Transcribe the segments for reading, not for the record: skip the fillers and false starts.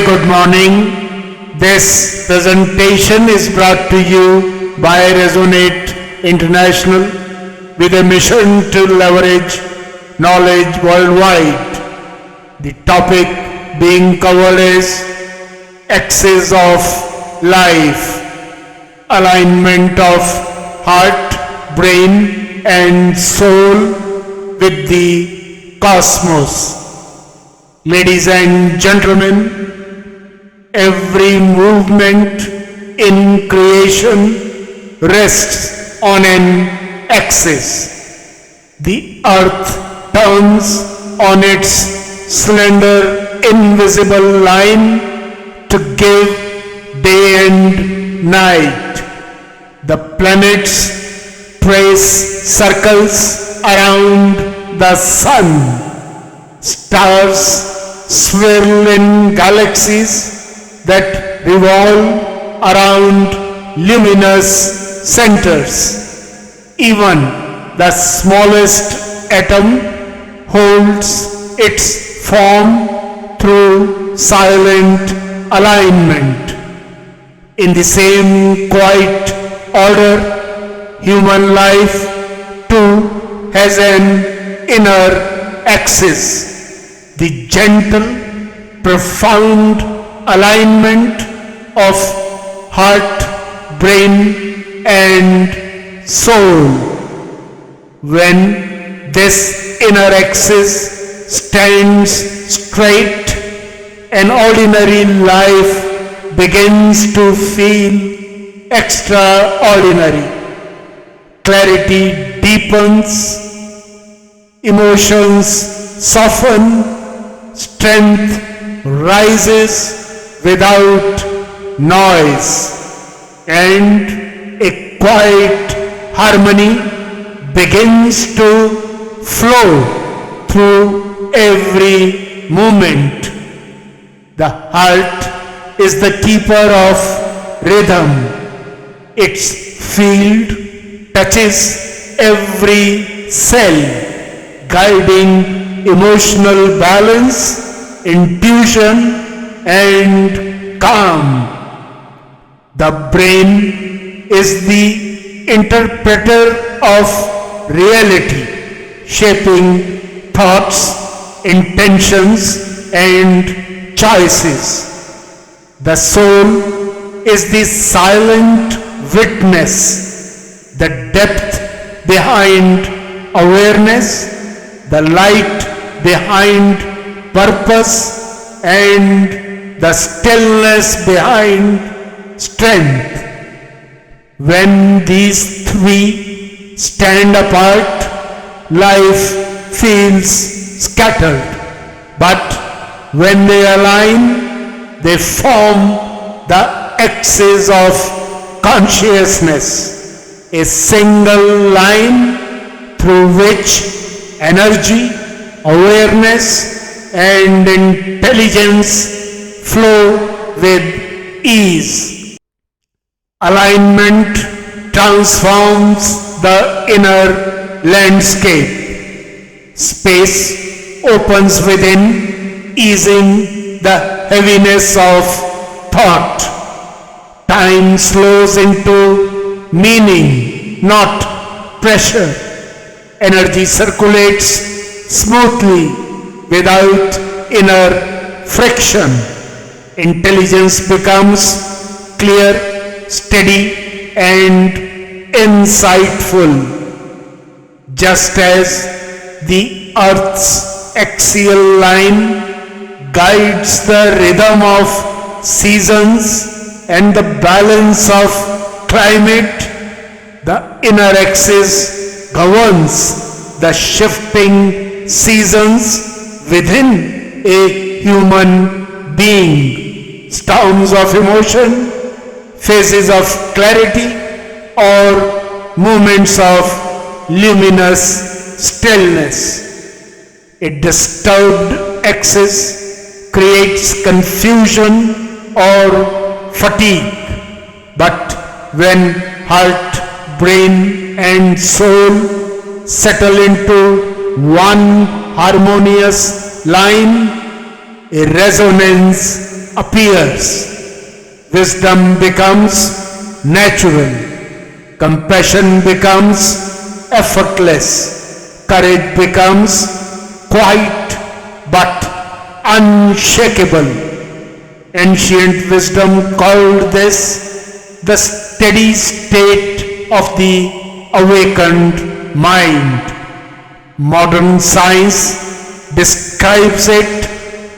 good morning. This presentation is brought to you by Resonate International with a mission to leverage knowledge worldwide. The topic being covered is axis of life, alignment of heart, brain and soul with the cosmos. Ladies and gentlemen, every movement in creation rests on an axis. The earth turns on its slender, invisible line to give day and night. The planets trace circles around the sun. Stars swirl in galaxies that revolve around luminous centers. Even the smallest atom holds its form through silent alignment. In the same quiet order, human life too has an inner axis. The gentle, profound alignment of heart, brain and soul. When this inner axis stands straight, an ordinary life begins to feel extraordinary. Clarity deepens, emotions soften, strength rises without noise, and a quiet harmony begins to flow through every moment. The heart is the keeper of rhythm. Its field touches every cell, guiding emotional balance, intuition and calm. The brain is the interpreter of reality, shaping thoughts, intentions and choices. The soul is the silent witness, the depth behind awareness, the light behind purpose and the stillness behind strength. When these three stand apart, life feels scattered. But when they align, they form the axis of consciousness, a single line through which energy, awareness and intelligence flow with ease. Alignment transforms the inner landscape. Space opens within, easing the heaviness of thought. Time slows into meaning, not pressure. Energy circulates smoothly without inner friction. Intelligence becomes clear, steady and insightful. Just as the Earth's axial line guides the rhythm of seasons and the balance of climate, the inner axis governs the shifting seasons within a human being. Storms of emotion, phases of clarity, or moments of luminous stillness. A disturbed axis creates confusion or fatigue, but when heart, brain and soul settle into one harmonious line, a resonance appears. Wisdom becomes natural. Compassion becomes effortless. Courage becomes quiet but unshakable. Ancient wisdom called this the steady state of the awakened mind. Modern science describes it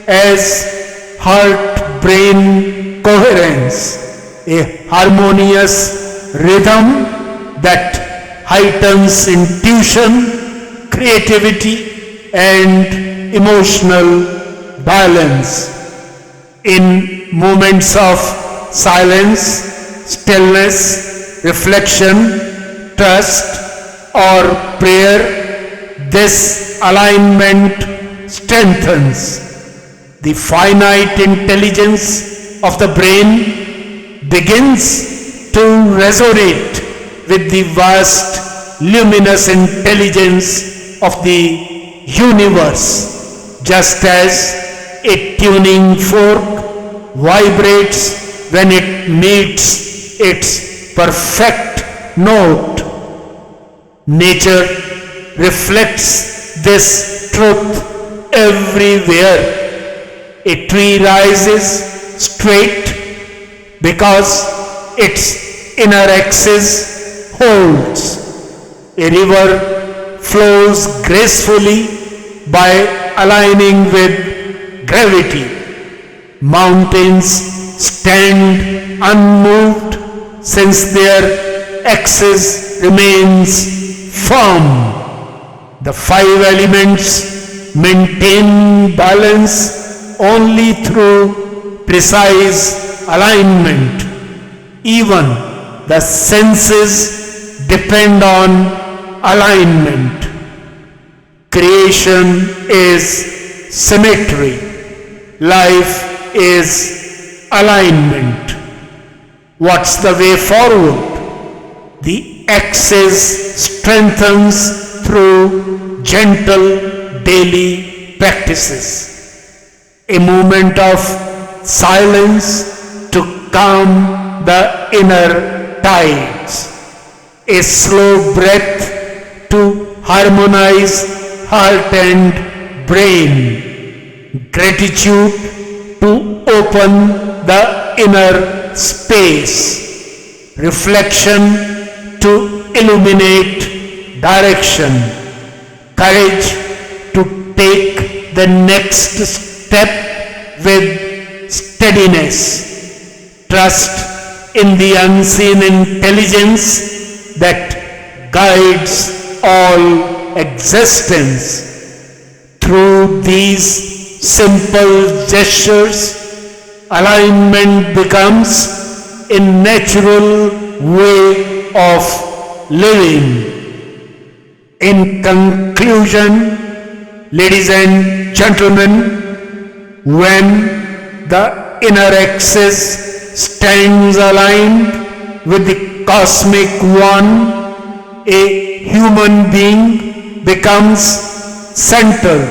as heart-brain coherence, a harmonious rhythm that heightens intuition, creativity, and emotional balance. In moments of silence, stillness, reflection, trust, or prayer, this alignment strengthens. The finite intelligence of the brain begins to resonate with the vast luminous intelligence of the universe, just as a tuning fork vibrates when it meets its perfect note. Nature reflects this truth everywhere. A tree rises straight because its inner axis holds. A river flows gracefully by aligning with gravity. Mountains stand unmoved since their axis remains firm. The five elements maintain balance only through precise alignment. Even the senses depend on alignment. Creation is symmetry. Life is alignment. What's the way forward? The axis strengthens through gentle daily practices. A moment of silence to calm the inner tides. A slow breath to harmonize heart and brain. Gratitude to open the inner space. Reflection to illuminate direction. Courage to take the next step with steadiness. Trust in the unseen intelligence that guides all existence. Through these simple gestures, alignment becomes a natural way of living. In conclusion, ladies and gentlemen, when the inner axis stands aligned with the cosmic one, a human being becomes centered,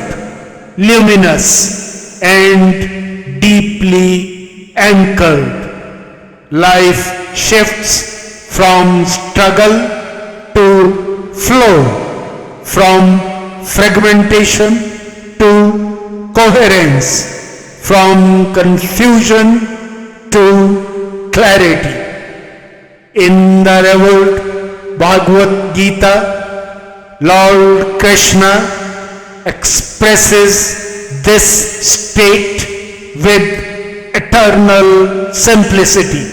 luminous, and deeply anchored. Life shifts from struggle to flow, from fragmentation to coherence, from confusion to clarity. In the revered Bhagavad Gita, Lord Krishna expresses this state with eternal simplicity.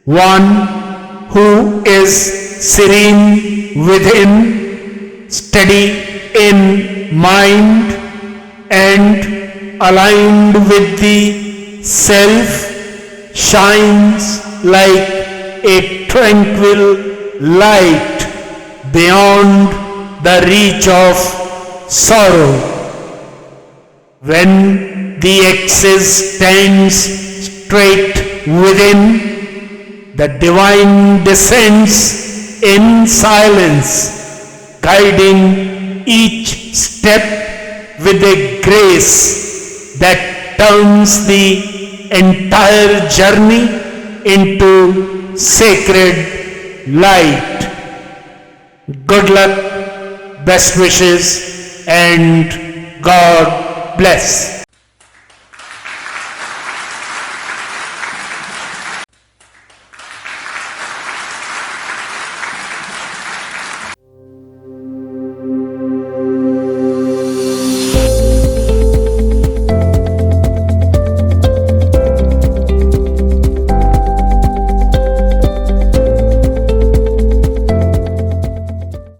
One who is serene within, steady in mind, and aligned with the self, shines like a tranquil light beyond the reach of sorrow. When the axis stands straight within, the divine descends in silence, guiding each step with a grace that turns the entire journey into sacred light. Good luck, best wishes, and God bless.